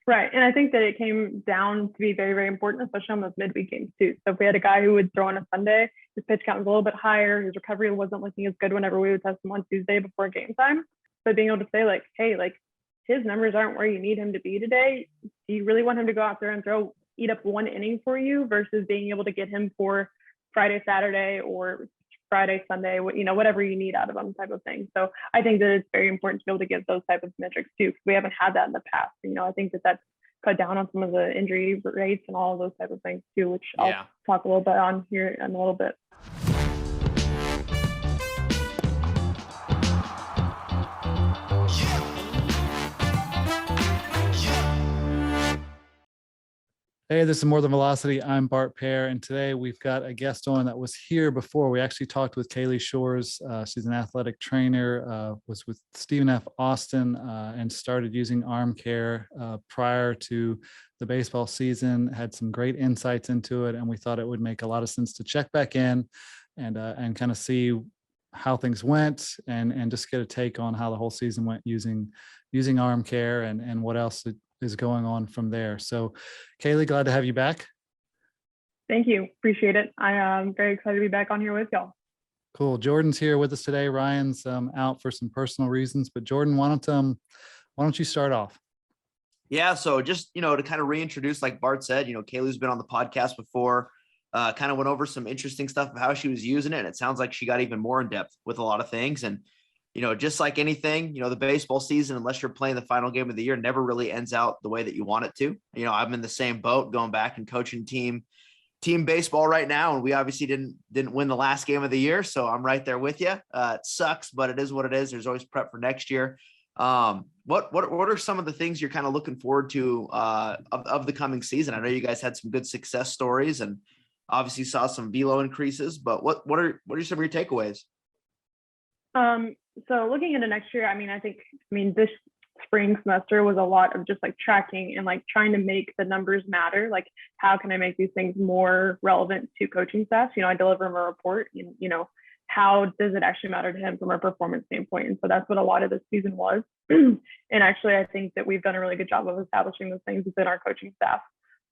Right. And I think that it came down to be very, very important, especially on those midweek games too. So if we had a guy who would throw on a Sunday, his pitch count was a little bit higher, his recovery wasn't looking as good whenever we would test him on Tuesday before game time. But being able to say like, hey, like his numbers aren't where you need him to be today. Do you really want him to go out there and eat up one inning for you versus being able to get him for Friday, Saturday, or Friday, Sunday, whatever you need out of them type of thing. So I think that it's very important to be able to give those type of metrics too, because we haven't had that in the past. I think that that's cut down on some of the injury rates and all of those type of things too, which I'll talk a little bit on here in a little bit. Hey, this is More Than Velocity. I'm Bart Pear, and today we've got a guest on that was here before. We actually talked with Kaylee Shores. She's an athletic trainer, was with Stephen F. Austin, and started using arm care prior to the baseball season, had some great insights into it, and we thought it would make a lot of sense to check back in and kind of see how things went and just get a take on how the whole season went using arm care and what else is going on from there. So Kaylee, glad to have you back. Thank you. Appreciate it. I am very excited to be back on here with y'all. Cool. Jordan's here with us today. Ryan's out for some personal reasons, but Jordan, why don't you start off? Yeah. So just, to kind of reintroduce, like Bart said, Kaylee's been on the podcast before, kind of went over some interesting stuff of how she was using it. And it sounds like she got even more in depth with a lot of things. And just like anything, the baseball season, unless you're playing the final game of the year, never really ends out the way that you want it to. I'm in the same boat going back and coaching team baseball right now. And we obviously didn't win the last game of the year. So I'm right there with you. It sucks, but it is what it is. There's always prep for next year. What are some of the things you're kind of looking forward to of the coming season? I know you guys had some good success stories and obviously saw some velo increases, but what are some of your takeaways? So looking into next year, this spring semester was a lot of just like tracking and like trying to make the numbers matter. Like, how can I make these things more relevant to coaching staff? I deliver them a report, how does it actually matter to him from a performance standpoint? And so that's what a lot of this season was. And actually, I think that we've done a really good job of establishing those things within our coaching staff.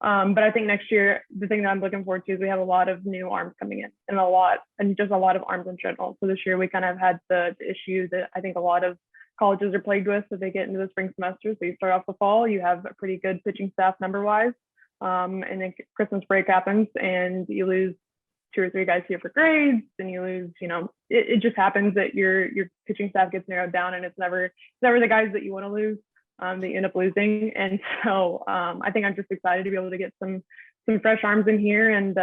But I think next year, the thing that I'm looking forward to is we have a lot of new arms coming in and just a lot of arms in general. So this year we kind of had the issue that I think a lot of colleges are plagued with as they get into the spring semester. So you start off the fall, you have a pretty good pitching staff number wise. And then Christmas break happens and you lose 2 or 3 guys here for grades and you lose, it just happens that your pitching staff gets narrowed down and it's never the guys that you want to lose. That you end up losing. And so I think I'm just excited to be able to get some fresh arms in here and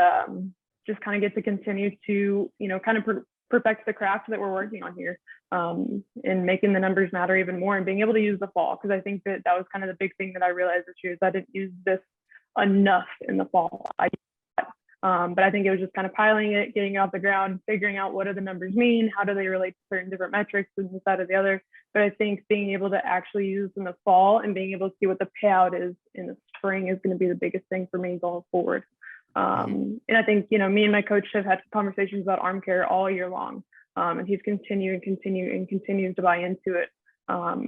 just kind of get to continue to, kind of perfect the craft that we're working on here and making the numbers matter even more and being able to use the fall. Because I think that was kind of the big thing that I realized this year is I didn't use this enough in the fall. But I think it was just kind of piling it, getting it off the ground, figuring out what do the numbers mean, how do they relate to certain different metrics and this, that, or the other. But I think being able to actually use in the fall and being able to see what the payout is in the spring is going to be the biggest thing for me going forward. And I think, me and my coach have had conversations about arm care all year long. And he's continues to buy into it.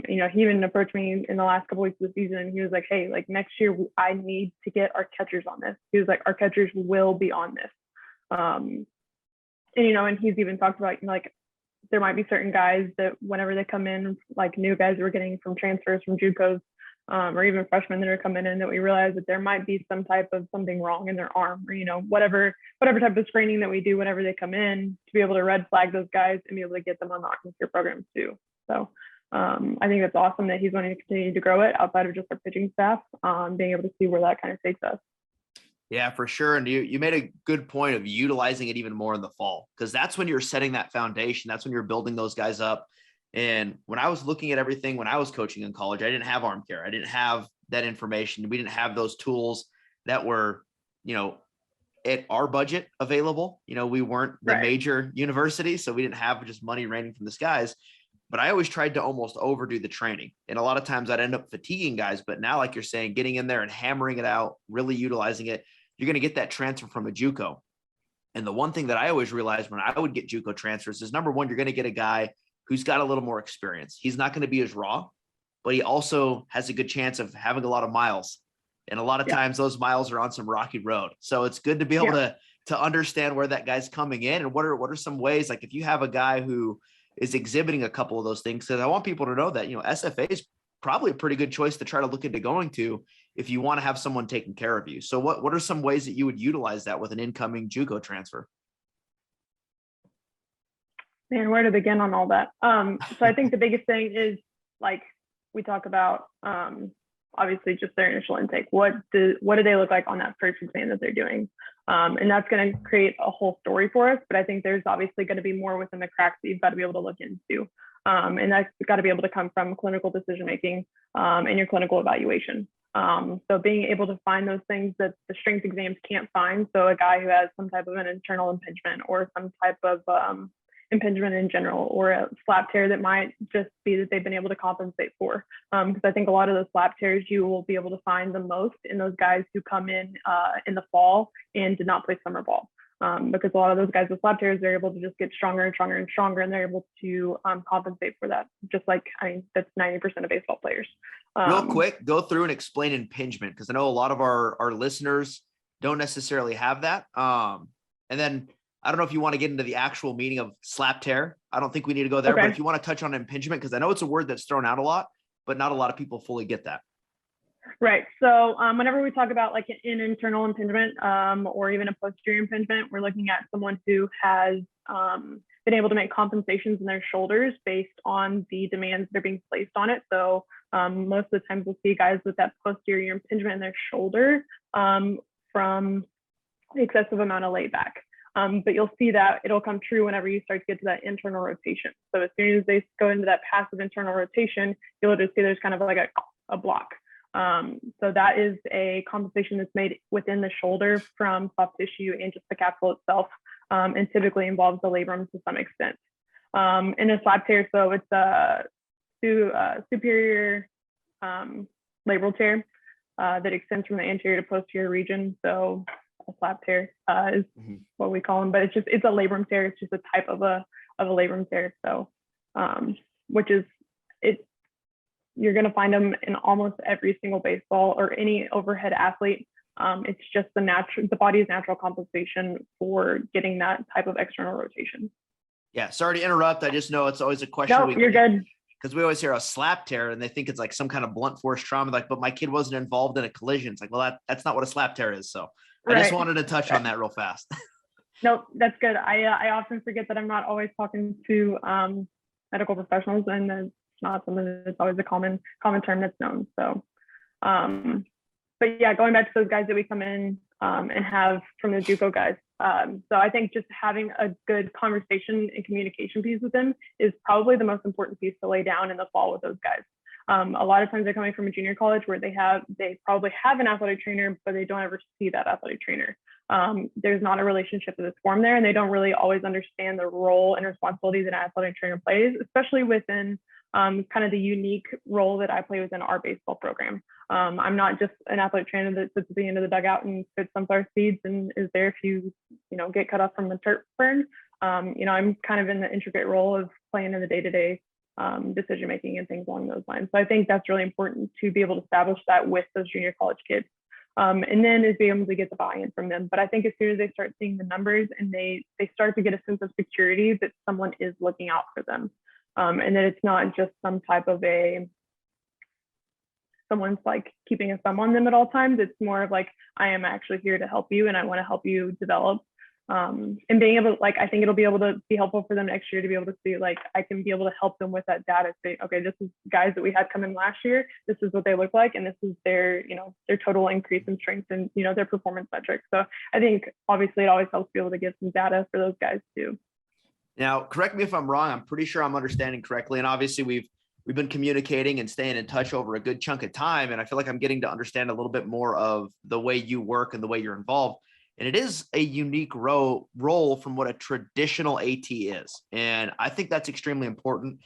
He even approached me in the last couple weeks of the season and he was like, hey, like next year I need to get our catchers on this. He was like, our catchers will be on this. And he's even talked about, there might be certain guys that whenever they come in, like new guys we're getting from transfers from JUCOs, or even freshmen that are coming in, that we realize that there might be some type of something wrong in their arm or, whatever type of screening that we do whenever they come in to be able to red flag those guys and be able to get them on the arm care programs too. So I think it's awesome that he's wanting to continue to grow it outside of just our pitching staff, being able to see where that kind of takes us. Yeah, for sure. And you made a good point of utilizing it even more in the fall, because that's when you're setting that foundation. That's when you're building those guys up. And when I was looking at everything, when I was coaching in college, I didn't have arm care. I didn't have that information. We didn't have those tools that were, at our budget available. We weren't the major university, so we didn't have just money raining from the skies. But I always tried to almost overdo the training. And a lot of times I'd end up fatiguing guys. But now, like you're saying, getting in there and hammering it out, really utilizing it, you're going to get that transfer from a JUCO. And the one thing that I always realized when I would get JUCO transfers is, number one, you're going to get a guy who's got a little more experience. He's not going to be as raw. but he also has a good chance of having a lot of miles. And a lot of times those miles are on some rocky road. So it's good to be able to understand where that guy's coming in and what are some ways, like if you have a guy who is exhibiting a couple of those things, because I want people to know that, SFA is probably a pretty good choice to try to look into going to if you want to have someone taking care of you. So what are some ways that you would utilize that with an incoming JUCO transfer? Man, where to begin on all that? So I think the biggest thing is, like we talk about, obviously just their initial intake. What do they look like on that first exam that they're doing? And that's going to create a whole story for us. But I think there's obviously going to be more within the cracks that you've got to be able to look into. And that's got to be able to come from clinical decision making and your clinical evaluation. So being able to find those things that the strength exams can't find. So a guy who has some type of an internal impingement or some type of impingement in general, or a slap tear that might just be that they've been able to compensate for. Because I think a lot of those slap tears you will be able to find the most in those guys who come in the fall and did not play summer ball. Because a lot of those guys with slap tears, they're able to just get stronger and stronger and stronger, and they're able to compensate for that. Just like, that's 90% of baseball players. Real quick, go through and explain impingement, because I know a lot of our listeners don't necessarily have that. And then I don't know if you want to get into the actual meaning of slap tear. I don't think we need to go there, but if you want to touch on impingement, because I know it's a word that's thrown out a lot, but not a lot of people fully get that. Right. So whenever we talk about like an internal impingement or even a posterior impingement, we're looking at someone who has been able to make compensations in their shoulders based on the demands that are being placed on it. So most of the times we'll see guys with that posterior impingement in their shoulder from the excessive amount of layback. But you'll see that it'll come true whenever you start to get to that internal rotation. So as soon as they go into that passive internal rotation, you'll just see there's kind of like a block. So that is a compensation that's made within the shoulder from soft tissue and just the capsule itself, and typically involves the labrum to some extent. In a slap tear, so it's a superior labral tear that extends from the anterior to posterior region. So a slap tear is what we call them, but it's a labrum tear. It's just a type of a labrum tear. So, you're going to find them in almost every single baseball or any overhead athlete. It's just the body's natural compensation for getting that type of external rotation. Yeah. Sorry to interrupt. I just know it's always a question. No, you're good. Because we always hear a slap tear and they think it's like some kind of blunt force trauma. Like, but my kid wasn't involved in a collision. It's like, well, that's not what a slap tear is. So I just wanted to touch on that real fast. Nope, that's good. I often forget that I'm not always talking to medical professionals, and it's not something that's always a common term that's known. So, but yeah, going back to those guys that we come in and have from the JUCO guys. So I think just having a good conversation and communication piece with them is probably the most important piece to lay down in the fall with those guys. A lot of times they're coming from a junior college where they probably have an athletic trainer, but they don't ever see that athletic trainer. There's not a relationship that is formed there, and they don't really always understand the role and responsibilities that an athletic trainer plays, especially within kind of the unique role that I play within our baseball program. I'm not just an athletic trainer that sits at the end of the dugout and spits sunflower seeds and is there if you get cut off from the turf burn. I'm kind of in the intricate role of playing in the day-to-day decision making and things along those lines. So I think that's really important to be able to establish that with those junior college kids. And then is being able to get the buy-in from them. But I think as soon as they start seeing the numbers and they start to get a sense of security that someone is looking out for them, and that it's not just some type of someone's like keeping a thumb on them at all times. It's more of like, I am actually here to help you and I want to help you develop. And being able, like, I think it'll be able to be helpful for them next year to be able to see, like, I can be able to help them with that data. Say, okay, this is guys that we had come in last year. This is what they look like. And this is their total increase in strength and, their performance metrics. So I think obviously it always helps to be able to get some data for those guys too. Now, correct me if I'm wrong. I'm pretty sure I'm understanding correctly. And obviously we've been communicating and staying in touch over a good chunk of time. And I feel like I'm getting to understand a little bit more of the way you work and the way you're involved. And it is a unique role from what a traditional AT is. And I think that's extremely important.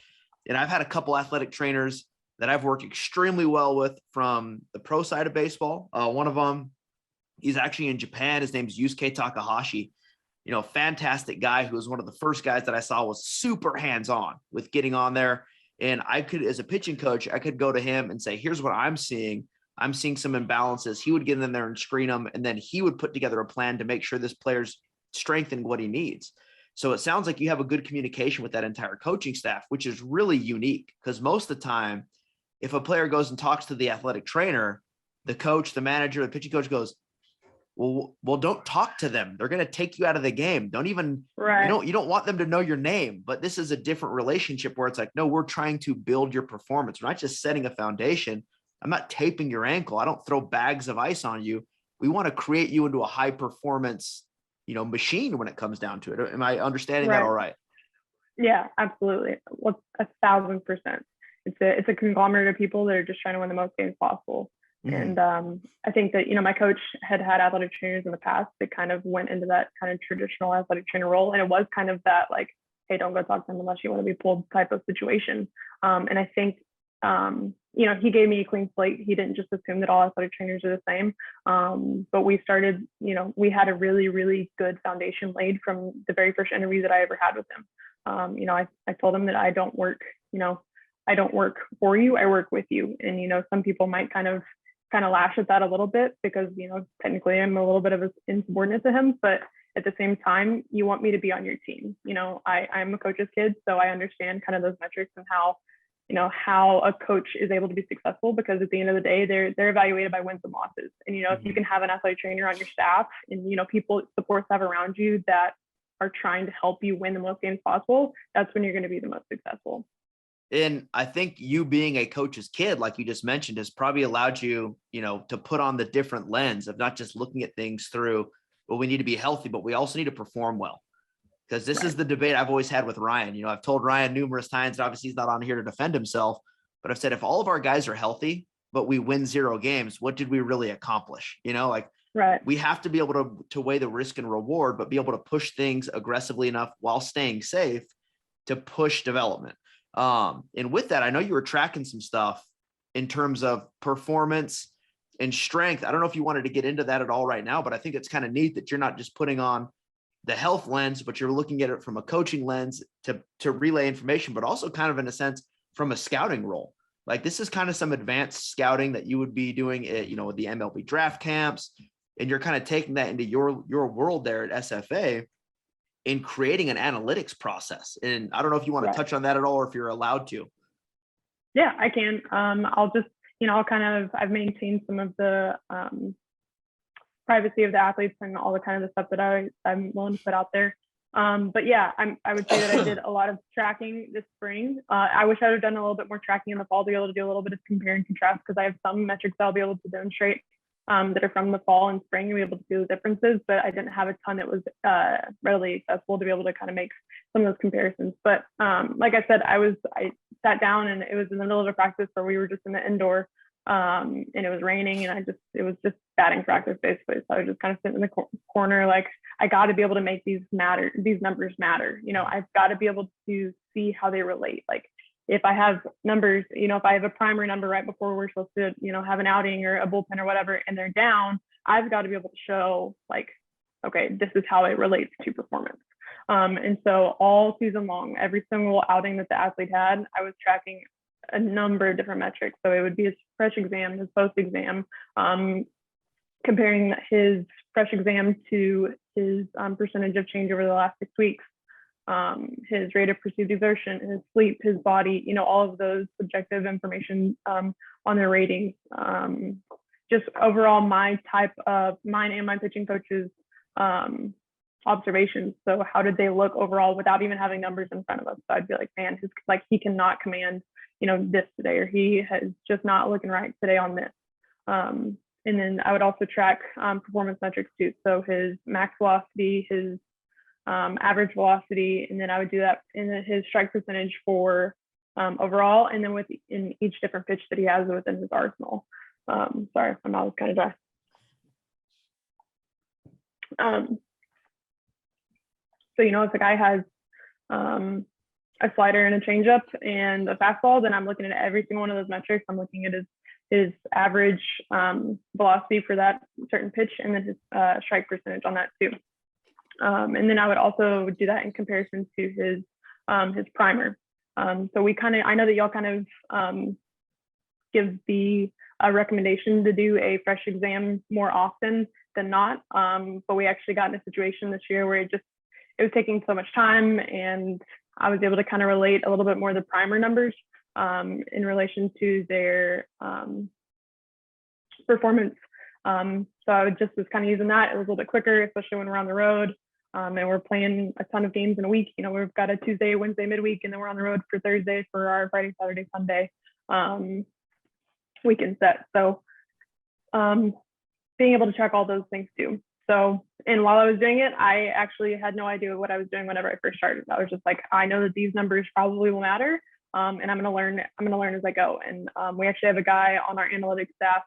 And I've had a couple athletic trainers that I've worked extremely well with from the pro side of baseball. One of them, he's actually in Japan. His name's Yusuke Takahashi. Fantastic guy who was one of the first guys that I saw was super hands-on with getting on there And I could, as a pitching coach, I could go to him and say, here's what I'm seeing. I'm seeing some imbalances. He would get in there and screen them. And then he would put together a plan to make sure this player's strengthened what he needs. So it sounds like you have a good communication with that entire coaching staff, which is really unique, because most of the time, if a player goes and talks to the athletic trainer, the coach, the manager, the pitching coach goes, well, don't talk to them. They're going to take you out of the game. Don't even, you don't want them to know your name. But this is a different relationship where it's like, no, we're trying to build your performance. We're not just setting a foundation. I'm not taping your ankle. I don't throw bags of ice on you. We want to create you into a high performance, machine when it comes down to it. Am I understanding that all right? Yeah, absolutely. 1,000%. It's a conglomerate of people that are just trying to win the most games possible. And I think that, my coach had athletic trainers in the past that kind of went into that kind of traditional athletic trainer role. And it was kind of that like, hey, don't go talk to them unless you want to be pulled type of situation. And I think, he gave me a clean slate. He didn't just assume that all athletic trainers are the same. But we started, we had a really, really good foundation laid from the very first interview that I ever had with him. I told him that I don't work for you, I work with you. And, some people might kind of lash at that a little bit because, technically I'm a little bit of an insubordinate to him, but at the same time, you want me to be on your team. I'm a coach's kid, so I understand kind of those metrics and how a coach is able to be successful, because at the end of the day, they're evaluated by wins and losses. And, if you can have an athletic trainer on your staff and, people support staff around you that are trying to help you win the most games possible, that's when you're going to be the most successful. And I think you being a coach's kid, like you just mentioned, has probably allowed you, to put on the different lens of not just looking at things through, well, we need to be healthy, but we also need to perform well. Because this is the debate I've always had with Ryan. I've told Ryan numerous times, and obviously he's not on here to defend himself, but I've said, if all of our guys are healthy, but we win 0 games, what did we really accomplish? We have to be able to weigh the risk and reward, but be able to push things aggressively enough while staying safe to push development. And with that, I know you were tracking some stuff in terms of performance and strength. I don't know if you wanted to get into that at all right now, but I think it's kind of neat that you're not just putting on the health lens, but you're looking at it from a coaching lens to relay information, but also kind of in a sense from a scouting role. Like this is kind of some advanced scouting that you would be doing at, with the MLB draft camps, and you're kind of taking that into your world there at SFA in creating an analytics process. And I don't know if you want to touch on that at all, or if you're allowed to. Yeah, I can. I'll just, I've maintained some of the privacy of the athletes and all the kind of the stuff that I'm willing to put out there. But yeah, I would say that I did a lot of tracking this spring. I wish I would have done a little bit more tracking in the fall to be able to do a little bit of compare and contrast, because I have some metrics I'll be able to demonstrate that are from the fall and spring and be able to do the differences, but I didn't have a ton that was readily accessible to be able to kind of make some of those comparisons. But like I said, I sat down and it was in the middle of a practice where we were just in the indoor and it was raining, and it was just batting practice basically. So I was just kind of sitting in the corner, like, I got to be able to make these numbers matter. I've got to be able to see how they relate. Like, if I have numbers, if I have a primary number right before we're supposed to, have an outing or a bullpen or whatever, and they're down, I've got to be able to show, like, okay, this is how it relates to performance. And so all season long, every single outing that the athlete had, I was tracking a number of different metrics. So it would be his fresh exam, his post exam, comparing his fresh exam to his percentage of change over the last 6 weeks. His rate of perceived exertion, his sleep, his body, all of those subjective information on their ratings. Just overall mine and my pitching coach's observations. So how did they look overall without even having numbers in front of us? So I'd be like, man, he cannot command, this today, or he is just not looking right today on this. And then I would also track performance metrics too. So his max velocity, his average velocity, and then I would do that in his strike percentage for overall, and then in each different pitch that he has within his arsenal. Sorry, my mouth is kind of dry. So if a guy has a slider and a changeup and a fastball, then I'm looking at every single one of those metrics. I'm looking at his average velocity for that certain pitch, and then his strike percentage on that too. And then I would also do that in comparison to his primer. So I know that y'all kind of give the recommendation to do a fresh exam more often than not. But we actually got in a situation this year where it was taking so much time, and I was able to kind of relate a little bit more the primer numbers in relation to their performance. So I just was kind of using that. It was a little bit quicker, especially when we're on the road. And we're playing a ton of games in a week. We've got a Tuesday, Wednesday midweek, and then we're on the road for Thursday for our Friday, Saturday, Sunday weekend set. So being able to track all those things too. So, and while I was doing it, I actually had no idea what I was doing whenever I first started. I was just like, I know that these numbers probably will matter, and I'm going to learn as I go. And we actually have a guy on our analytics staff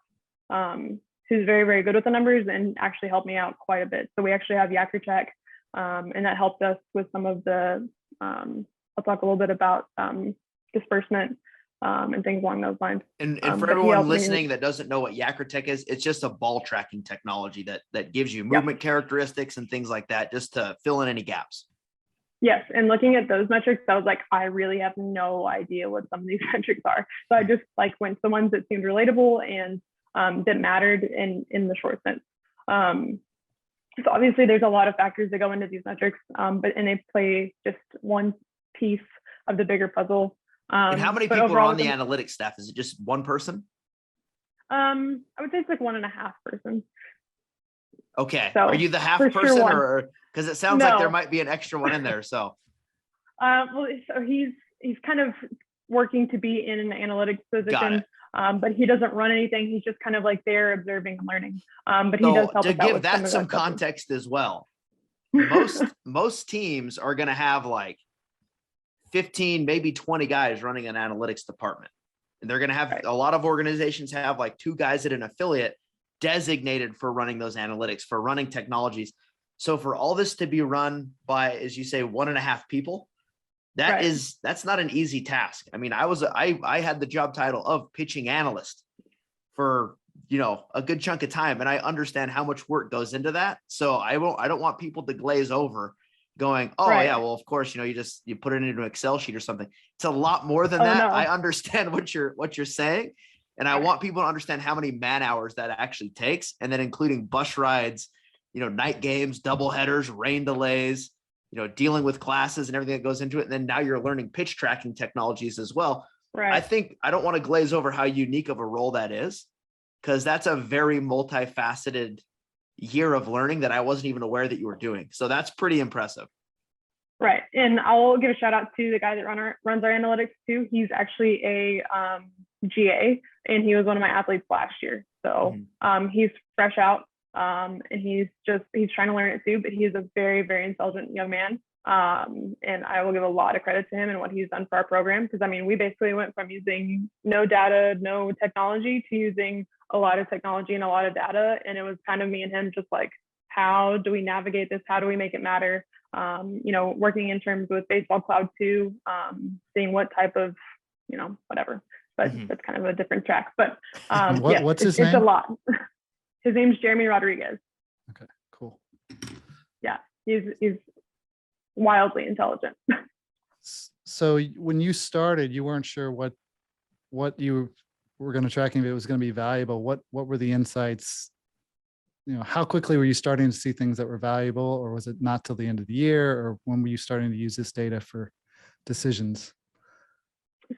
who's very, very good with the numbers and actually helped me out quite a bit. So we actually have Yacker, and that helped us with some of the, I'll talk a little bit about disbursement and things along those lines. And for everyone listening that doesn't know what Yacker is, it's just a ball tracking technology that gives you movement characteristics and things like that, just to fill in any gaps. Yes. And looking at those metrics, I was like, I really have no idea what some of these metrics are. So I just went to the ones that seemed relatable and that mattered in the short sense. So obviously there's a lot of factors that go into these metrics, and they play just one piece of the bigger puzzle. And how many people are on the analytics staff? Is it just one person? I would say it's 1.5 person. Okay. So, are you the half person, sure or because it sounds like there might be an extra one in there? So, well, so he's kind of working to be in an analytics position, but he doesn't run anything. He's just kind of there observing and learning. But he does help to give that some context as well. Most teams are going to have 15, maybe 20 guys running an analytics department. And they're going to have a lot of organizations have 2 guys at an affiliate designated for running those analytics, for running technologies. So for all this to be run by, as you say, 1.5 people, that's not an easy task. I mean, I had the job title of pitching analyst for, a good chunk of time. And I understand how much work goes into that. So I don't want people to glaze over going, yeah, well, of course, you put it into an Excel sheet or something. It's a lot more than that. No. I understand what you're saying. And I want people to understand how many man hours that actually takes. And then including bus rides, night games, double headers, rain delays, dealing with classes and everything that goes into it. And then now you're learning pitch tracking technologies as well. Right. I think I don't want to glaze over how unique of a role that is, because that's a very multifaceted year of learning that I wasn't even aware that you were doing. So that's pretty impressive. Right. And I'll give a shout out to the guy that runs our analytics too. He's actually a GA, and he was one of my athletes last year. So he's fresh out, and he's trying to learn it too, but he's a very, very intelligent young man. And I will give a lot of credit to him and what he's done for our program. Because we basically went from using no data, no technology to using a lot of technology and a lot of data. And it was kind of me and him just how do we navigate this? How do we make it matter? Working in terms with Baseball Cloud too, seeing what type of, whatever, but that's kind of a different track. But what's his name? It's a lot. His name's Jeremy Rodriguez. Okay, cool. Yeah, he's wildly intelligent. So when you started, you weren't sure what you were going to track, if it was going to be valuable. What were the insights? How quickly were you starting to see things that were valuable, or was it not till the end of the year, or when were you starting to use this data for decisions?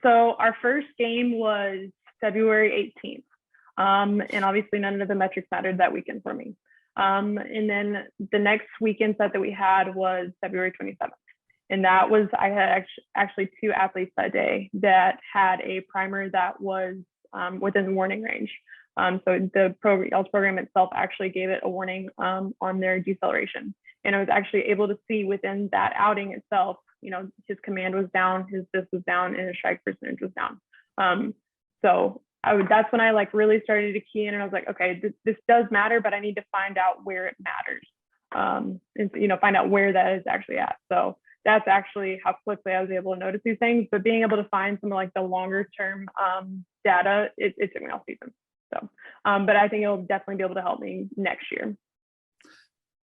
So our first game was February 18th. And obviously none of the metrics mattered that weekend for me. And then the next weekend set that we had was February 27th. And that was, I had actually 2 athletes that day that had a primer that was within the warning range. So the y'all's program itself actually gave it a warning on their deceleration. And I was actually able to see within that outing itself, his command was down, his this was down, and his strike percentage was down. So that's when I really started to key in, and I was like, okay, this does matter, but I need to find out where it matters, and find out where that is actually at. So that's actually how quickly I was able to notice these things. But being able to find some of the longer term data, it took me all season. So, but I think it'll definitely be able to help me next year.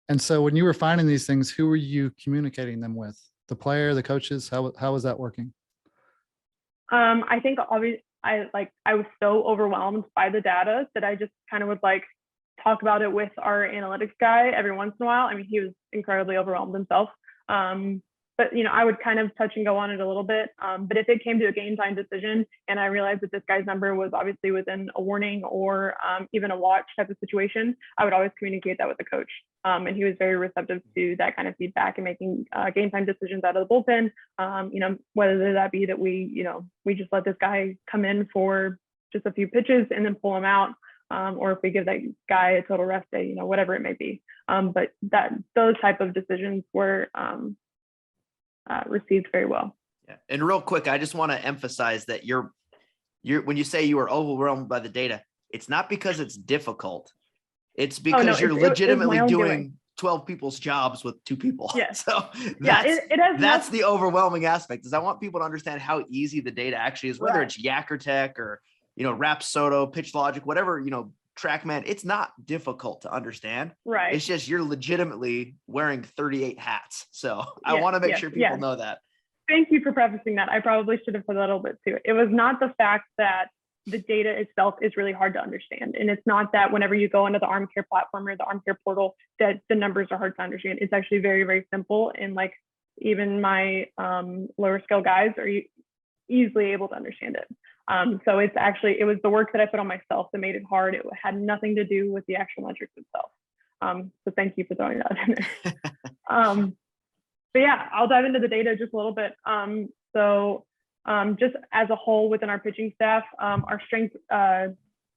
And so when you were finding these things, who were you communicating them with? The player, the coaches? How was that working? I think obviously I was so overwhelmed by the data that I just kind of would like talk about it with our analytics guy every once in a while. I mean, he was incredibly overwhelmed himself. But I would kind of touch and go on it a little bit. But if it came to a game time decision and I realized that this guy's number was obviously within a warning or even a watch type of situation, I would always communicate that with the coach. And he was very receptive to that kind of feedback and making game time decisions out of the bullpen. Whether that be that we just let this guy come in for just a few pitches and then pull him out, or if we give that guy a total rest day, whatever it may be. But those type of decisions were received very well. Yeah. And real quick, I just want to emphasize that you're when you say you were overwhelmed by the data, it's not because it's difficult. It's because you're legitimately doing 12 people's jobs with 2 people. Yeah. So that's the overwhelming aspect, is I want people to understand how easy the data actually is, whether it's Yakkertech or, Rapsodo, Pitch Logic, whatever, TrackMan. It's not difficult to understand. Right. It's just you're legitimately wearing 38 hats. So I want to make sure people know that. Thank you for prefacing that. I probably should have put that a little bit too. It was not the fact that the data itself is really hard to understand. And it's not that whenever you go into the ArmCare platform or the ArmCare portal that the numbers are hard to understand. It's actually very, very simple. And like even my lower scale guys are easily able to understand it. So it was the work that I put on myself that made it hard. It had nothing to do with the actual metrics itself. So thank you for throwing that in there. But yeah, I'll dive into the data just a little bit. Just as a whole within our pitching staff, our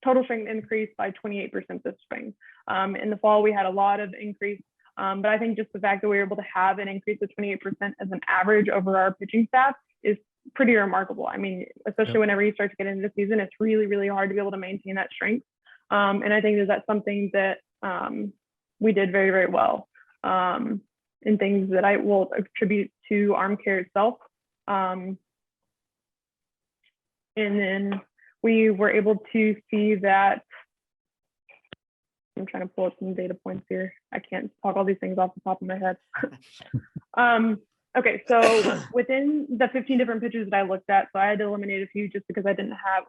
total strength increased by 28% this spring. In the fall, we had a lot of increase, but I think just the fact that we were able to have an increase of 28% as an average over our pitching staff is pretty remarkable. I mean, especially whenever you start to get into the season, it's really, really hard to be able to maintain that strength. And I think that's something that we did very, very well, and things that I will attribute to ArmCare itself. And then we were able to see that, I'm trying to pull up some data points here. I can't talk all these things off the top of my head. Okay, so within the 15 different pitches that I looked at, so I had to eliminate a few just because I didn't have,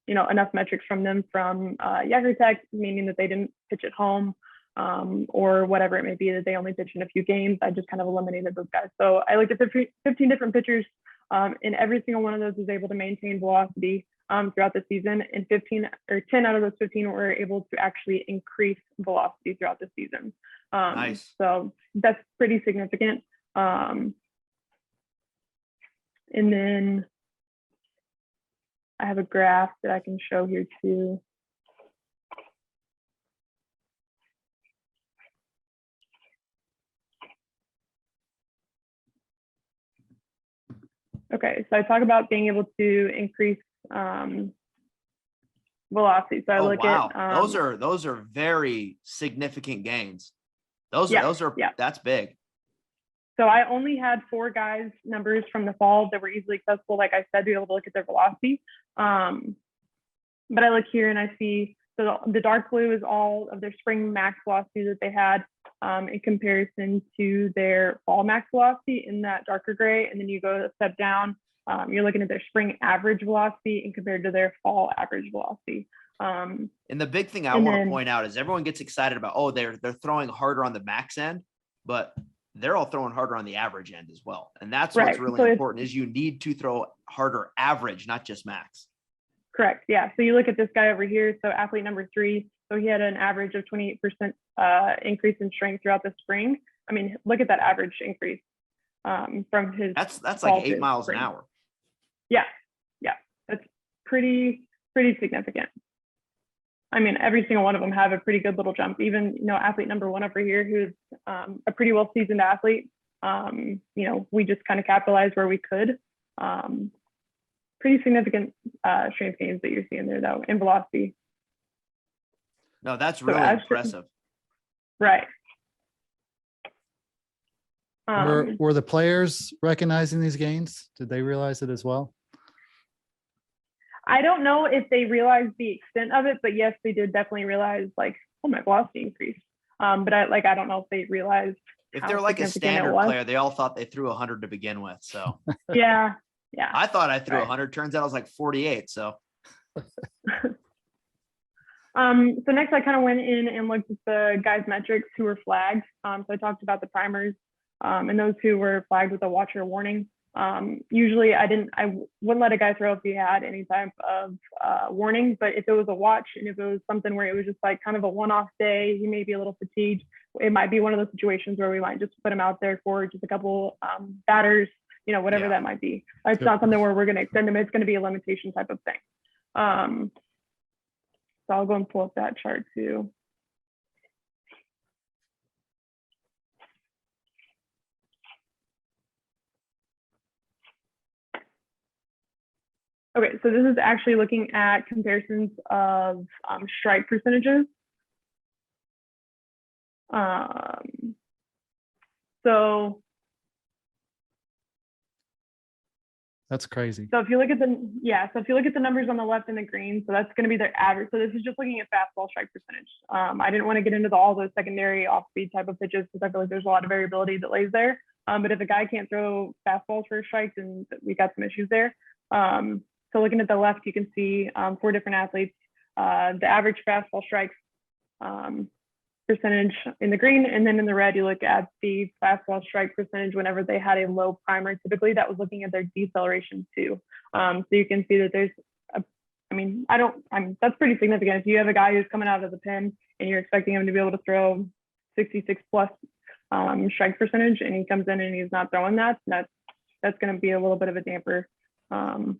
enough metrics from them from Yakkertech, meaning that they didn't pitch at home, or whatever it may be, that they only pitched in a few games. I just kind of eliminated those guys. So I looked at 15 different pitchers, and every single one of those was able to maintain velocity throughout the season, and 10 out of those 15 were able to actually increase velocity throughout the season. Nice. So that's pretty significant. And then I have a graph that I can show here too. Okay, so I talk about being able to increase velocity. So I look at those are very significant gains. That's big. So I only had 4 guys' numbers from the fall that were easily accessible, like I said, to be able to look at their velocity. But I look here and I see, so the dark blue is all of their spring max velocity that they had in comparison to their fall max velocity in that darker gray. And then you go a step down, you're looking at their spring average velocity and compared to their fall average velocity. And the big thing I want to point out is everyone gets excited about, they're throwing harder on the max end, but they're all throwing harder on the average end as well. And that's what's really important, is you need to throw harder average, not just max. Correct. Yeah. So you look at this guy over here. So athlete number 3. So he had an average of 28% increase in strength throughout the spring. I mean, look at that average increase from his. That's like 8 miles an hour. Yeah. Yeah. That's pretty significant. I mean, every single one of them have a pretty good little jump. Even, athlete number 1 over here, who's a pretty well seasoned athlete. We just kind of capitalized where we could. Pretty significant strength gains that you're seeing there, though, in velocity. No, that's really impressive. Right. Were the players recognizing these gains? Did they realize it as well? I don't know if they realized the extent of it, but yes, they did definitely realize, like, oh, my velocity increased. But I don't know if they realized. If they're like a standard player, they all thought they threw 100 to begin with. So yeah, Yeah. I thought I threw Right. 100. Turns out I was like 48. So So next I kind of went in and looked at the guys' metrics who were flagged. So I talked about the primers and those who were flagged with a watcher warning. Usually I wouldn't let a guy throw if he had any type of warning, but if it was a watch and if it was something where it was just like kind of a one-off day, he may be a little fatigued. It might be one of those situations where we might just put him out there for just a couple batters, whatever that might be. It's not something where we're going to extend him. It's going to be a limitation type of thing. So I'll go and pull up that chart too. Okay, so this is actually looking at comparisons of strike percentages. So That's crazy. if you look at the numbers on the left and the green, so that's going to be their average. So this is just looking at fastball strike percentage. I didn't want to get into all those secondary off-speed type of pitches because I feel like there's a lot of variability that lays there. But if a guy can't throw fastballs for a strike, then we got some issues there. So looking at the left, you can see 4 different athletes. The average fastball strikes percentage in the green, and then in the red, you look at the fastball strike percentage whenever they had a low primer. Typically, that was looking at their deceleration too. So you can see that there's that's pretty significant. If you have a guy who's coming out of the pen and you're expecting him to be able to throw 66 plus strike percentage, and he comes in and he's not throwing that's going to be a little bit of a damper on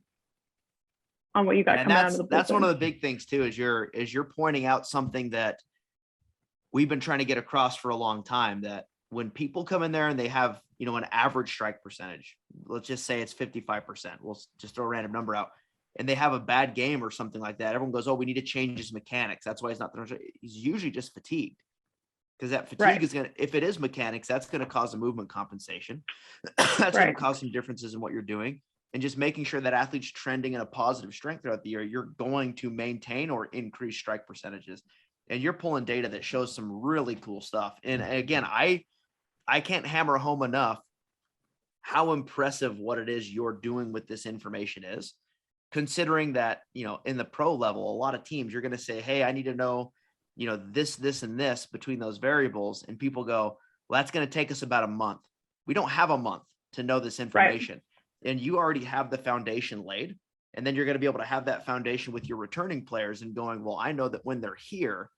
what you got coming out of the bullpen. That's one of the big things too, is you're pointing out something that we've been trying to get across for a long time, that when people come in there and they have, an average strike percentage, let's just say it's 55%. We'll just throw a random number out, and they have a bad game or something like that. Everyone goes, oh, we need to change his mechanics. That's why he's not throwing. He's usually just fatigued, because that fatigue is going to, if it is mechanics, that's going to cause a movement compensation. That's going to cause some differences in what you're doing. And just making sure that athlete's trending in a positive strength throughout the year, you're going to maintain or increase strike percentages. And you're pulling data that shows some really cool stuff. And again, I can't hammer home enough how impressive what it is you're doing with this information is, considering that, in the pro level, a lot of teams, you're going to say, hey, I need to know, this, and this between those variables. And people go, well, that's going to take us about a month. We don't have a month to know this information. And you already have the foundation laid. And then you're going to be able to have that foundation with your returning players and going, well, I know that when they're here,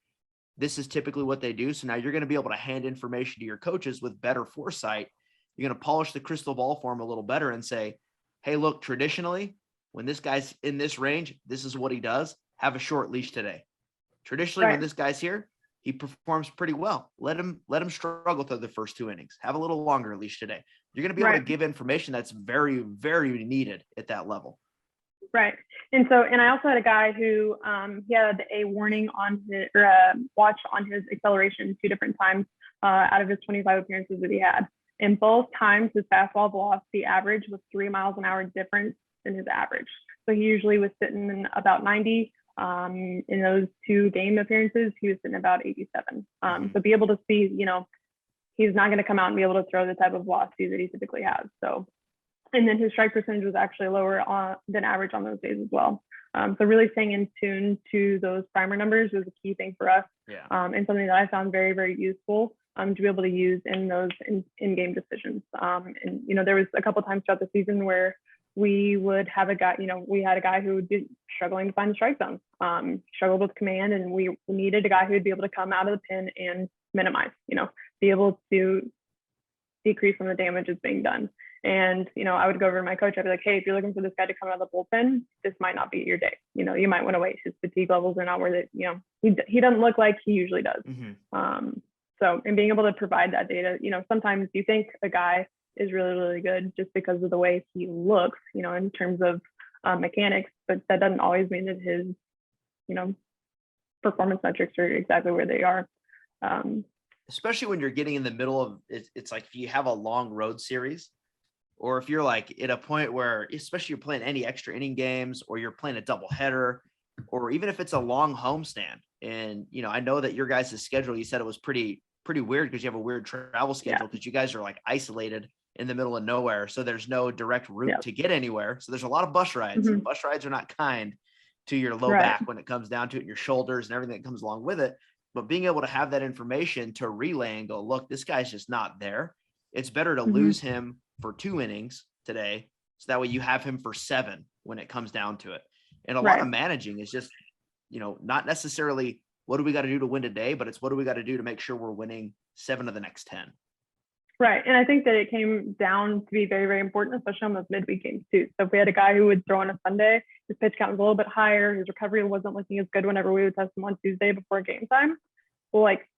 this is typically what they do. So now you're going to be able to hand information to your coaches with better foresight. You're going to polish the crystal ball for them a little better and say, hey, look, traditionally, when this guy's in this range, this is what he does. Have a short leash today. Traditionally, when this guy's here, he performs pretty well. Let him struggle through the first 2 innings. Have a little longer leash today. You're going to be able to give information that's very, very needed at that level. Right. And I also had a guy who he had a warning on his watch on his acceleration 2 different times out of his 25 appearances that he had. And both times his fastball velocity average was 3 miles an hour difference than his average. So he usually was sitting in about 90. In those 2 game appearances, he was sitting about 87. So be able to see, he's not going to come out and be able to throw the type of velocity that he typically has. So. And then his strike percentage was actually lower than average on those days as well. So really staying in tune to those primer numbers was a key thing for us. And something that I found very, very useful to be able to use in those in-game decisions. And, there was a couple of times throughout the season where we would have a guy, we had a guy who would be struggling to find the strike zone, struggled with command, and we needed a guy who would be able to come out of the pin and minimize, be able to decrease some of the damage that's being done. And, I would go over to my coach. I'd be like, hey, if you're looking for this guy to come out of the bullpen, this might not be your day. You might want to wait. His fatigue levels are not where they, he doesn't look like he usually does. So, and being able to provide that data, sometimes you think a guy is really, really good just because of the way he looks, in terms of mechanics, but that doesn't always mean that his, performance metrics are exactly where they are. Especially when you're getting in the middle of it's like, if you have a long road series, or if you're like at a point where, especially you're playing any extra inning games, or you're playing a double header, or even if it's a long homestand. And, I know that your guys' schedule, you said it was pretty weird because you have a weird travel schedule because you guys are like isolated in the middle of nowhere. So there's no direct route Yeah. to get anywhere. So there's a lot of bus rides. And bus rides are not kind to your low back when it comes down to it, and your shoulders and everything that comes along with it. But being able to have that information to relay and go, look, this guy's just not there. It's better to lose him for 2 innings today. So that way you have him for 7 when it comes down to it. And a lot of managing is just, not necessarily what do we got to do to win today, but it's what do we got to do to make sure we're winning 7 of the next 10. Right. And I think that it came down to be very, very important, especially on those midweek games too. So if we had a guy who would throw on a Sunday, his pitch count was a little bit higher, his recovery wasn't looking as good whenever we would test him on Tuesday before game time. Well, like,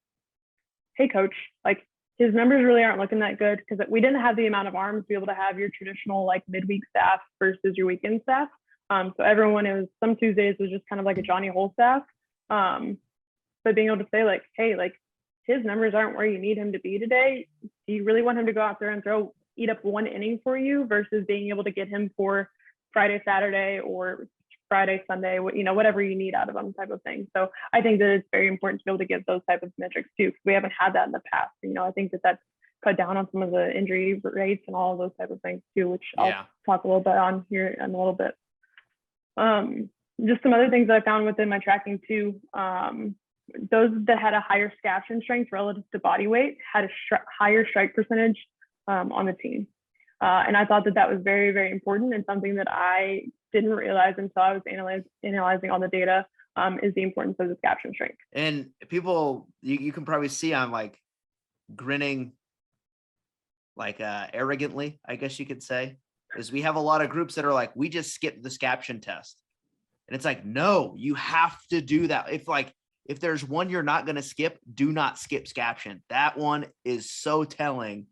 hey coach, like his numbers really aren't looking that good because we didn't have the amount of arms to be able to have your traditional like midweek staff versus your weekend staff. So everyone, it was some Tuesdays was just kind of like a Johnny Hole staff. But being able to say like, hey, like his numbers aren't where you need him to be today. Do you really want him to go out there and eat up 1 inning for you versus being able to get him for Friday, Saturday, or Friday, Sunday, whatever you need out of them type of thing. So I think that it's very important to be able to get those type of metrics too, because we haven't had that in the past. I think that that's cut down on some of the injury rates and all of those type of things too, which I'll talk a little bit on here in a little bit. Just some other things that I found within my tracking too. Those that had a higher scaption strength relative to body weight had a higher strike percentage on the team. And I thought that that was very, very important, and something that I didn't realize until I was analyzing all the data is the importance of the scaption strength. And people, you can probably see I'm like grinning, like arrogantly, I guess you could say, is we have a lot of groups that are like, we just skipped the scaption test. And it's like, no, you have to do that. If there's one you're not going to skip, do not skip scaption. That one is so telling.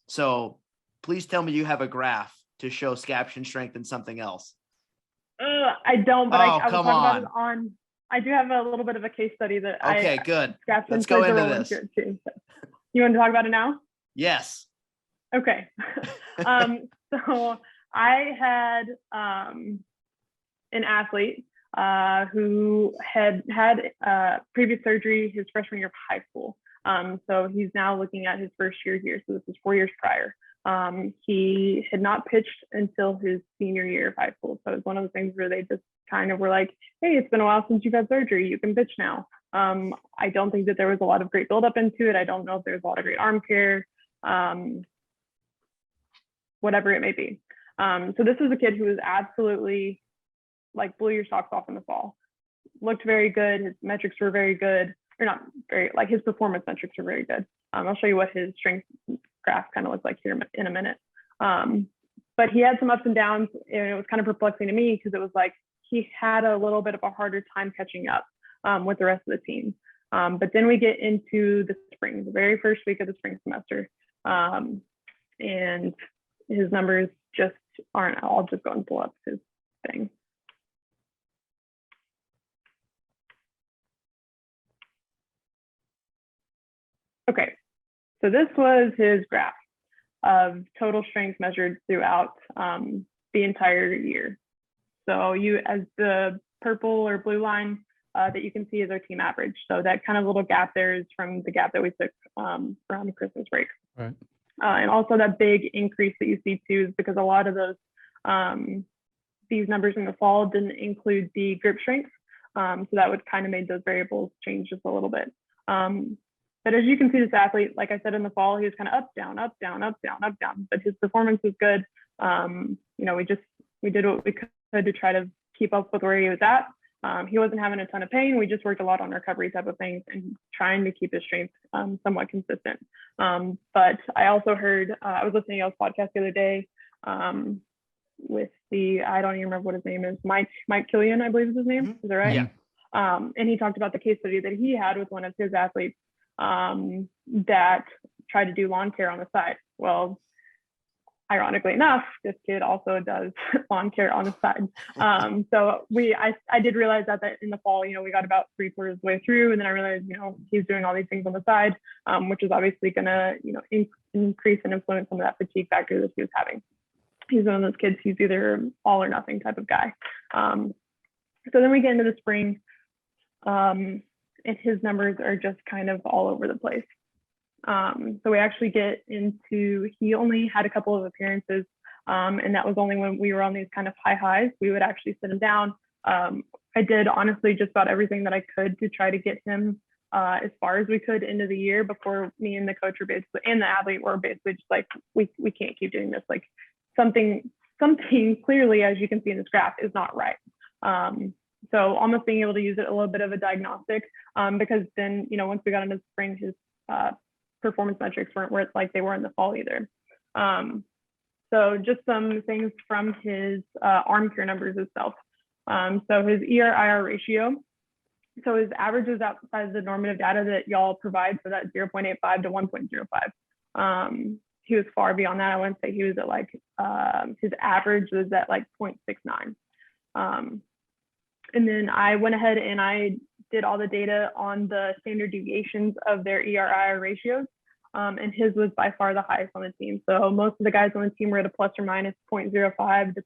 So please tell me you have a graph to show scaption strength and something else. I don't, but I will talk on. about it on. I do have a little bit of a case study that Okay, good. Let's go into this. You want to talk about it now? Yes. Okay. So I had an athlete who had previous surgery his freshman year of high school. So he's now looking at his first year here. So this is 4 years prior. He had not pitched until his senior year of high school. So it's one of the things where they just kind of were like, hey, it's been a while since you've had surgery. You can pitch now. I don't think that there was a lot of great buildup into it. I don't know if there's a lot of great arm care, whatever it may be. So this is a kid who was absolutely like blew your socks off in the fall. Looked very good. His metrics were very good, or not very, like his performance metrics were very good. I'll show you what his strength graph kind of looks like here in a minute. But he had some ups and downs, and it was kind of perplexing to me because it was like he had a little bit of a harder time catching up with the rest of the team. But then we get into the spring, the very first week of the spring semester, and his numbers just aren't. I'll just go and pull up his thing. Okay, so this was his graph of total strength measured throughout the entire year. So as the purple or blue line that you can see is our team average. So that kind of little gap there is from the gap that we took around the Christmas break. Right. And also that big increase that you see too is because a lot of those, these numbers in the fall didn't include the grip strength. So that would kind of made those variables change just a little bit. But as you can see, this athlete, like I said, in the fall, he was kind of up, down, up, down, up, down, up, down. But his performance was good. We did what we could to try to keep up with where he was at. He wasn't having a ton of pain. We just worked a lot on recovery type of things and trying to keep his strength somewhat consistent. But I also heard, I was listening to y'all's podcast the other day with I don't even remember what his name is, Mike Killian, I believe is his name. Mm-hmm. Is that right? Yeah. And he talked about the case study that he had with one of his athletes that tried to do lawn care on the side. Well, ironically enough, this kid also does lawn care on the side. So I did realize that in the fall, we got about 3/4 of the way through, and then I realized, he's doing all these things on the side, which is obviously gonna, increase and influence some of that fatigue factor that he was having. He's one of those kids, he's either all or nothing type of guy. So then we get into the spring, and his numbers are just kind of all over the place. So we actually get into, he only had a couple of appearances, and that was only when we were on these kind of high highs. We would actually sit him down. I did honestly just about everything that I could to try to get him as far as we could into the year before me and the coach were basically, and the athlete were basically just like, we can't keep doing this. Like something clearly, as you can see in this graph, is not right. So almost being able to use it a little bit of a diagnostic, because then, once we got into spring, his performance metrics weren't where it's like they were in the fall either. So just some things from his arm care numbers itself. So his ER/IR ratio. So his average was outside the normative data that y'all provide, so that 0.85 to 1.05. He was far beyond that. I wouldn't say he was at like, his average was at like 0.69. And then I went ahead and I did all the data on the standard deviations of their ER/IR ratios. And his was by far the highest on the team. So most of the guys on the team were at a plus or minus 0.05 to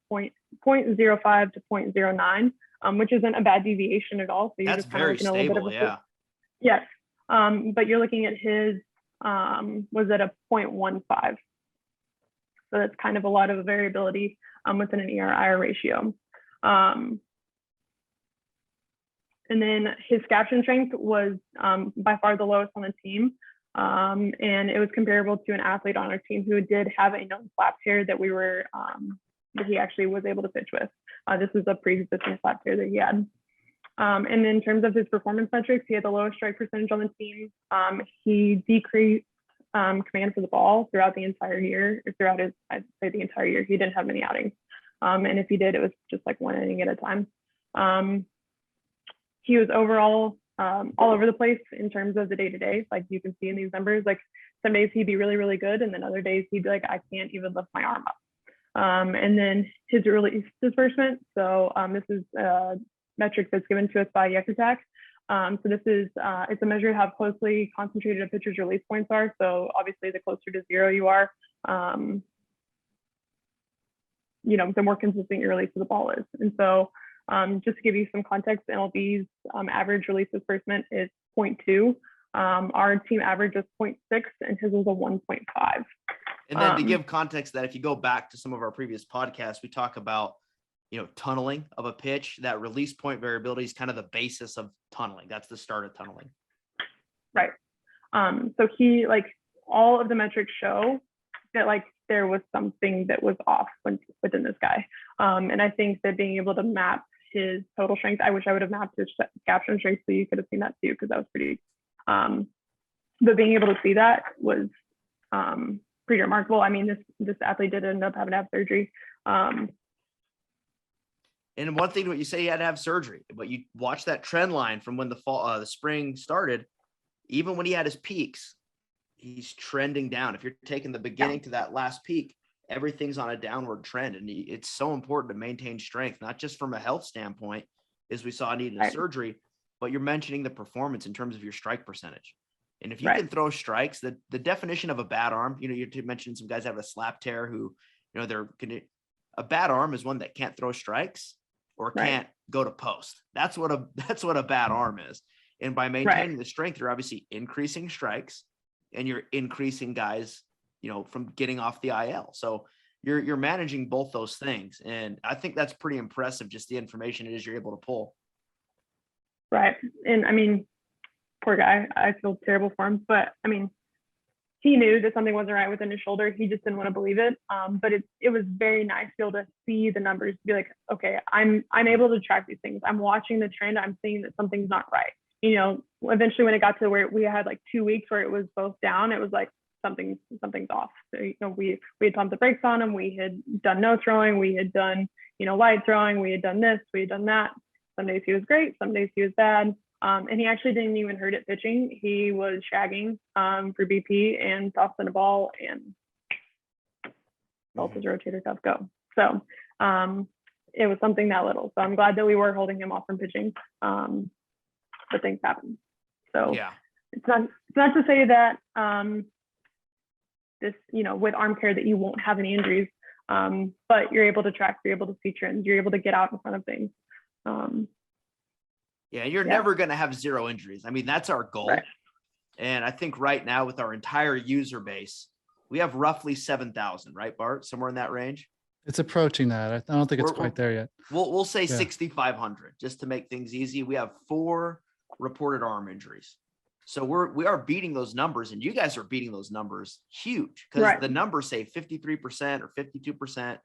0.09, which isn't a bad deviation at all. So you're That's just very stable, yeah. Yes. But you're looking at his was at a 0.15. So that's kind of a lot of variability within an ER/IR ratio. And then his caption strength was by far the lowest on the team. And it was comparable to an athlete on our team who did have a known flap tear that that he actually was able to pitch with. This was a pre-existing flap tear that he had. And in terms of his performance metrics, he had the lowest strike percentage on the team. He decreased command for the ball throughout the entire year, or throughout his, I'd say the entire year. He didn't have many outings. And if he did, it was just like one inning at a time. He was overall all over the place in terms of the day-to-day. Like you can see in these numbers, like some days he'd be really, really good. And then other days he'd be like, I can't even lift my arm up. And then his release disbursement. So this is a metric that's given to us by Yekutac. So this is, it's a measure of how closely concentrated a pitcher's release points are. So obviously the closer to zero you are, the more consistent your release of the ball is. And so just to give you some context, MLB's average release disbursement is 0.2. Our team average is 0.6 and his was a 1.5. And then to give context that if you go back to some of our previous podcasts, we talk about, tunneling of a pitch. That release point variability is kind of the basis of tunneling. That's the start of tunneling. Right. So he, like, all of the metrics show that like there was something that was off within this guy. And I think that being able to map his total strength, I wish I would have mapped his caption strength so you could have seen that too, because that was pretty, but being able to see that was pretty remarkable. I mean, this athlete did end up having to have surgery. And one thing, what you say, he had to have surgery, but you watch that trend line from when the spring started, even when he had his peaks, he's trending down. If you're taking the beginning to that last peak, everything's on a downward trend. And it's so important to maintain strength, not just from a health standpoint, as we saw needed a surgery, but you're mentioning the performance in terms of your strike percentage. And if you can throw strikes, the definition of a bad arm, you mentioned some guys have a slap tear who, a bad arm is one that can't throw strikes or can't go to post. That's what a bad arm is. And by maintaining the strength, you're obviously increasing strikes and you're increasing guys, from getting off the IL. So you're managing both those things. And I think that's pretty impressive, just the information it is you're able to pull. Right. And I mean, poor guy, I feel terrible for him, but I mean, he knew that something wasn't right within his shoulder. He just didn't want to believe it. But it was very nice to be able to see the numbers, be like, okay, I'm able to track these things. I'm watching the trend. I'm seeing that something's not right. Eventually when it got to where we had like 2 weeks where it was both down, it was like something's off. So, we had pumped the brakes on him. We had done no throwing. We had done, light throwing. We had done this. We had done that. Some days he was great. Some days he was bad. And he actually didn't even hurt it pitching. He was shagging for BP and tossing a ball and felt his rotator cuff go. So it was something that little. So I'm glad that we were holding him off from pitching. But things happen. So it's not to say that this, with arm care that you won't have any injuries, but you're able to track, you're able to see trends, you're able to get out in front of things. You're never going to have zero injuries. I mean, that's our goal. And I think right now with our entire user base, we have roughly 7,000, right, Bart? Somewhere in that range. It's approaching that. I don't think it's We're- quite there yet. We'll say Yeah. 6,500 just to make things easy. We have 4 reported arm injuries. So we are beating those numbers, and you guys are beating those numbers huge because Right. the numbers say 53% or 52%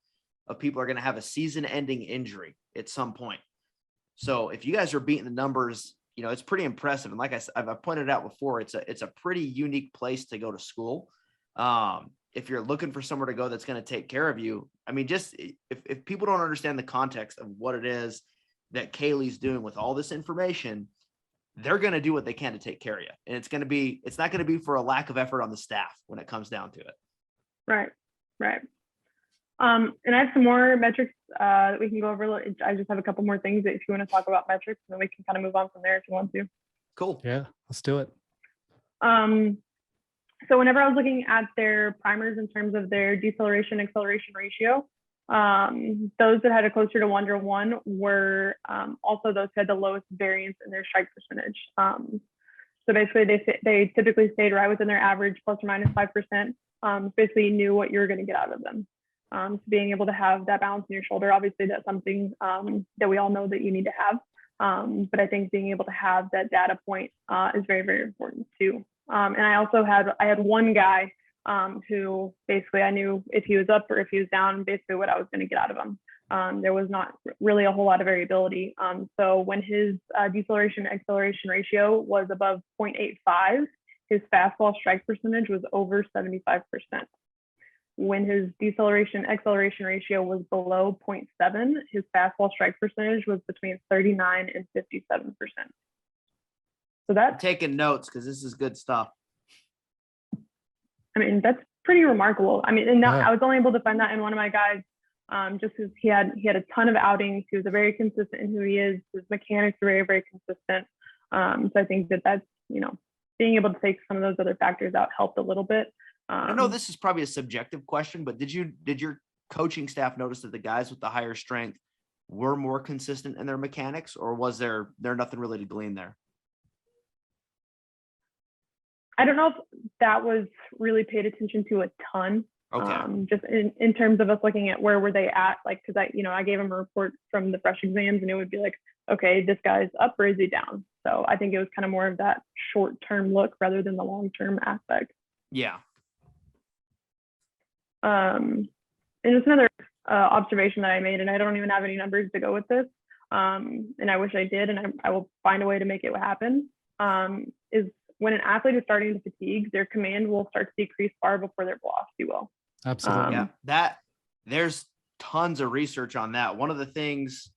of people are going to have a season-ending injury at some point. So if you guys are beating the numbers, you know, it's pretty impressive. And like I said, I've pointed out before, it's a pretty unique place to go to school. If you're looking for somewhere to go that's going to take care of you, I mean, just if people don't understand the context of what it is that Kaylee's doing with all this information, they're going to do what they can to take care of you. And it's not going to be for a lack of effort on the staff when it comes down to it. Right. And I have some more metrics that we can go over. I just have a couple more things that if you want to talk about metrics, and then we can kind of move on from there if you want to. Cool. Yeah, let's do it. So whenever I was looking at their primers in terms of their deceleration acceleration ratio, those that had a closer to 1-to-1 were also those who had the lowest variance in their strike percentage. So basically they typically stayed right within their average plus or minus 5%. Basically you knew what you were going to get out of them. So being able to have that balance in your shoulder, obviously that's something that we all know that you need to have. But I think being able to have that data point is very, very important too. And I had one guy who basically I knew if he was up or if he was down, basically what I was going to get out of him. There was not really a whole lot of variability. So when his deceleration acceleration ratio was above 0.85, his fastball strike percentage was over 75%. When his deceleration acceleration ratio was below 0.7, his fastball strike percentage was between 39 and 57%. So that's I'm taking notes because this is good stuff. I mean, that's pretty remarkable. I mean, and now Yeah. I was only able to find that in one of my guys, just because he had a ton of outings. He was a very consistent in who he is. His mechanics are very, very consistent. So I think that's, you know, being able to take some of those other factors out helped a little bit. I know this is probably a subjective question, but did your coaching staff notice that the guys with the higher strength were more consistent in their mechanics, or was there nothing really to glean there? I don't know if that was really paid attention to a ton. Okay. Just in terms of us looking at where were they at, like, because I gave him a report from the fresh exams and it would be like, okay, this guy's up or is he down? So I think it was kind of more of that short-term look rather than the long-term aspect. Yeah. And just another observation that I made, and I don't even have any numbers to go with this, and I wish I did, and I will find a way to make it happen, is when an athlete is starting to fatigue, their command will start to decrease far before their velocity will. Absolutely. Yeah. There's tons of research on that. One of the things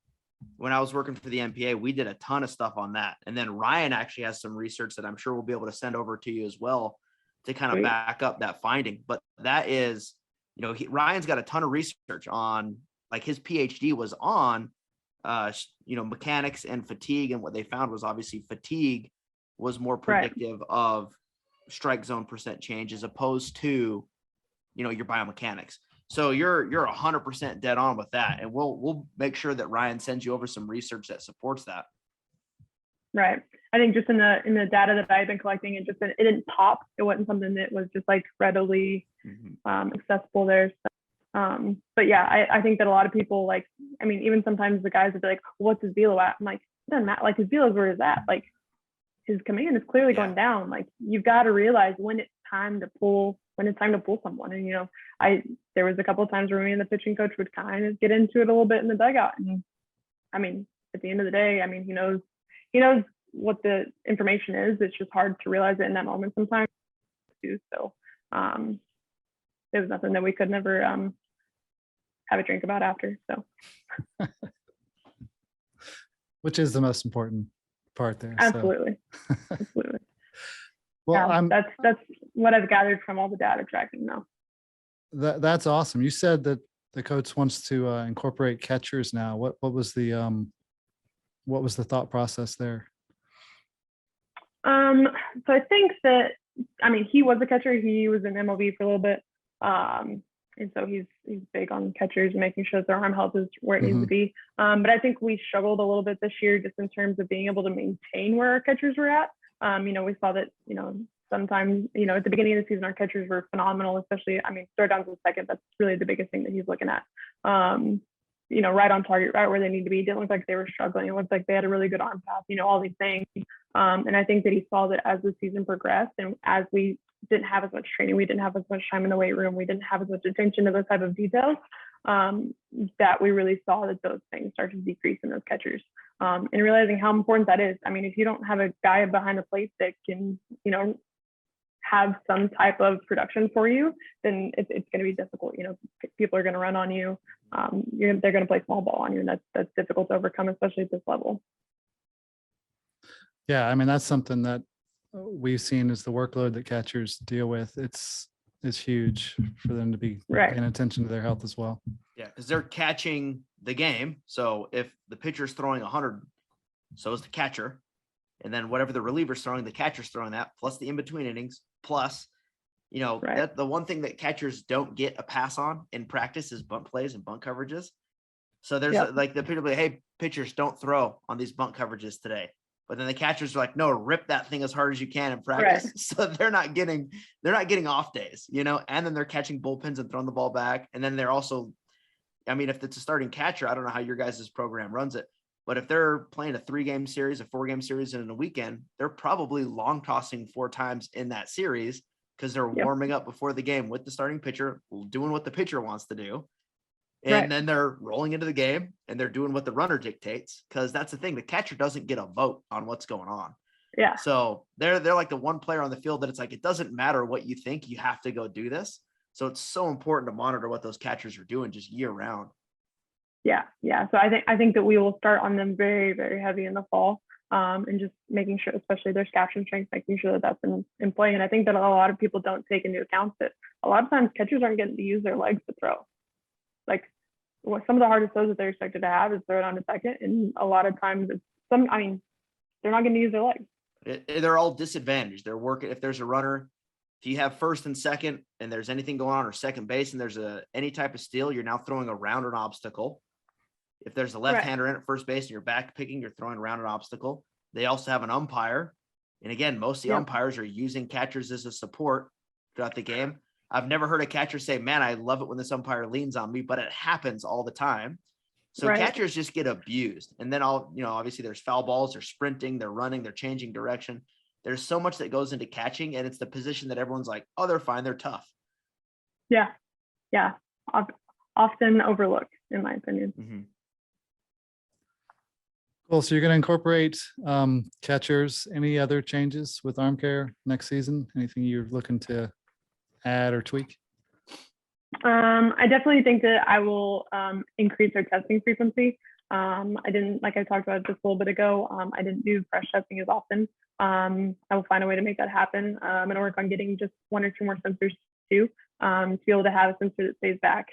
when I was working for the NPA, we did a ton of stuff on that. And then Ryan actually has some research that I'm sure we'll be able to send over to you as well to kind of Great. back up that finding. But that is, you know, Ryan's got a ton of research on, like, his PhD was on, mechanics and fatigue. And what they found was obviously fatigue was more predictive of strike zone percent change as opposed to, you know, your biomechanics. So you're 100% dead on with that. And we'll make sure that Ryan sends you over some research that supports that. Right. I think just in the data that I've been collecting, it didn't pop. It wasn't something that was just like readily accessible there. So, but yeah, I think that a lot of people, like, I mean, even sometimes the guys would be like, what's his velo at? I'm like, it doesn't matter. Like, his velo's where it's at. Like, his command is clearly going down. Like, you've got to realize when it's time to pull someone. And, you know, there was a couple of times where me and the pitching coach would kind of get into it a little bit in the dugout. And I mean, at the end of the day, I mean, he knows what the information is. It's just hard to realize it in that moment sometimes too. So it was nothing that we could never have a drink about after. So Which is the most important part there. absolutely. So. Absolutely. Well, yeah, that's what I've gathered from all the data tracking now. That's awesome. You said that the coach wants to incorporate catchers now. What was the thought process there? So I think that, I mean, he was a catcher. He was in MLB for a little bit. And so he's big on catchers and making sure that their arm health is where it needs to be. But I think we struggled a little bit this year just in terms of being able to maintain where our catchers were at. We saw that, sometimes, at the beginning of the season, our catchers were phenomenal, especially, third down to second. That's really the biggest thing that he's looking at. Right on target, right where they need to be. It didn't look like they were struggling. It looked like they had a really good arm pass, all these things. And I think that he saw that as the season progressed and as we didn't have as much training, we didn't have as much time in the weight room, we didn't have as much attention to those type of details, that we really saw that those things start to decrease in those catchers. And realizing how important that is. If you don't have a guy behind the plate that can, have some type of production for you, then it's going to be difficult. People are going to run on you. They're going to play small ball on you, and that's difficult to overcome, especially at this level. Yeah, that's something that we've seen is the workload that catchers deal with. It's huge for them to be paying attention to their health as well. Yeah, because they're catching the game. So if the pitcher's throwing 100, so is the catcher. And then whatever the reliever's throwing, the catcher's throwing that, plus the in-between innings, plus, that the one thing that catchers don't get a pass on in practice is bunt plays and bunt coverages. So there's like the pitcher, hey, pitchers don't throw on these bunt coverages today. But then the catchers are like, no, rip that thing as hard as you can in practice. Right. So they're not getting off days, and then they're catching bullpens and throwing the ball back. And then they're also, if it's a starting catcher, I don't know how your guys' program runs it, but if they're playing a 3-game series, a 4-game series in a weekend, they're probably long tossing 4 times in that series because they're warming up before the game with the starting pitcher, doing what the pitcher wants to do. And then they're rolling into the game and they're doing what the runner dictates. Cause that's the thing. The catcher doesn't get a vote on what's going on. Yeah. So they're like the one player on the field that it's like, it doesn't matter what you think, you have to go do this. So it's so important to monitor what those catchers are doing just year round. Yeah. So I think that we will start on them very, very heavy in the fall. And just making sure, especially their caption strength, making sure that that's in play. And I think that a lot of people don't take into account that a lot of times catchers aren't getting to use their legs to throw. Like some of the hardest throws that they're expected to have is throw it on to second. And a lot of times they're not going to use their legs. They're all disadvantaged. They're working. If there's a runner, if you have first and second and there's anything going on, or second base and there's any type of steal, you're now throwing around an obstacle. If there's a left-hander in at first base and you're back picking, you're throwing around an obstacle. They also have an umpire. And again, most of the umpires are using catchers as a support throughout the game. I've never heard a catcher say, man, I love it when this umpire leans on me, but it happens all the time. So catchers just get abused. And then obviously there's foul balls, they're sprinting, they're running, they're changing direction. ThereThere's so much that goes into catching, and it's the position that everyone's like, oh, they're fine, they're tough. Yeah. Often overlooked, in my opinion. Mm-hmm. Cool. So you're going to incorporate catchers. Any other changes with arm care next season? Anything you're looking to add or tweak? I definitely think that I will increase our testing frequency. I didn't, like I talked about just a little bit ago, I didn't do fresh testing as often. I will find a way to make that happen. I'm going to work on getting just 1 or 2 more sensors too, to be able to have a sensor that stays back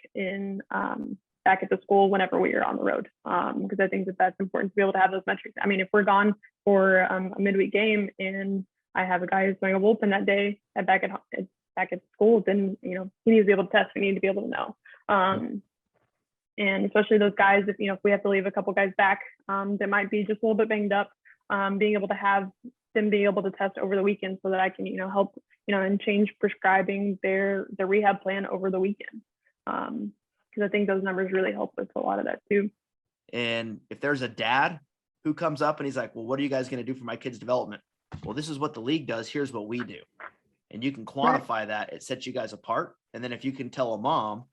at the school whenever we are on the road. Because I think that that's important to be able to have those metrics. I mean, if we're gone for a midweek game and I have a guy who's throwing a bullpen that day back at school, then he needs to be able to test. We need to be able to know. And especially those guys, if we have to leave a couple guys back that might be just a little bit banged up, being able to have them be able to test over the weekend so that I can help and change prescribing their rehab plan over the weekend. Because I think those numbers really help with a lot of that too. And if there's a dad who comes up and he's like, well, what are you guys going to do for my kid's development? Well, this is what the league does. Here's what we do. And you can quantify that. It sets you guys apart. And then if you can tell a mom,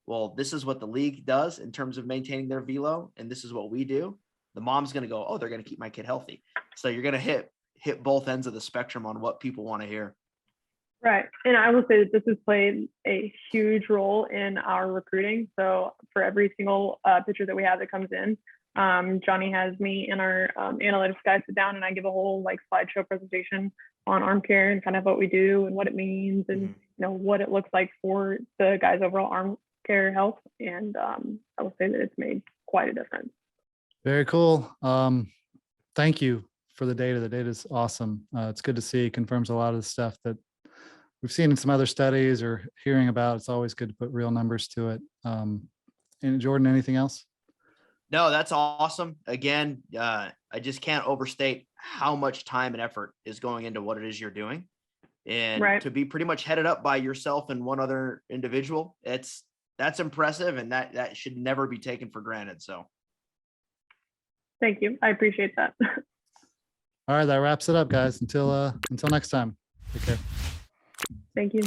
well, this is what the league does in terms of maintaining their velo, and this is what we do, the mom's going to go, oh, they're going to keep my kid healthy. So you're going to hit both ends of the spectrum on what people want to hear. Right. And I will say that this has played a huge role in our recruiting. So for every single pitcher that we have that comes in, Johnny has me and our analytics guys sit down and I give a whole slideshow presentation on arm care and kind of what we do and what it means and what it looks like for the guy's overall arm care health. And I will say that it's made quite a difference. Very cool. Thank you for the data. The data is awesome. It's good to see. It confirms a lot of the stuff that we've seen in some other studies or hearing about. It's always good to put real numbers to it. And Jordan, anything else? No, that's awesome. Again, I I just can't overstate how much time and effort is going into what it is you're doing. And to be pretty much headed up by yourself and one other individual, that's impressive. And that should never be taken for granted. So. Thank you. I appreciate that. All right. That wraps it up, guys. Until next time. Take care. Thank you.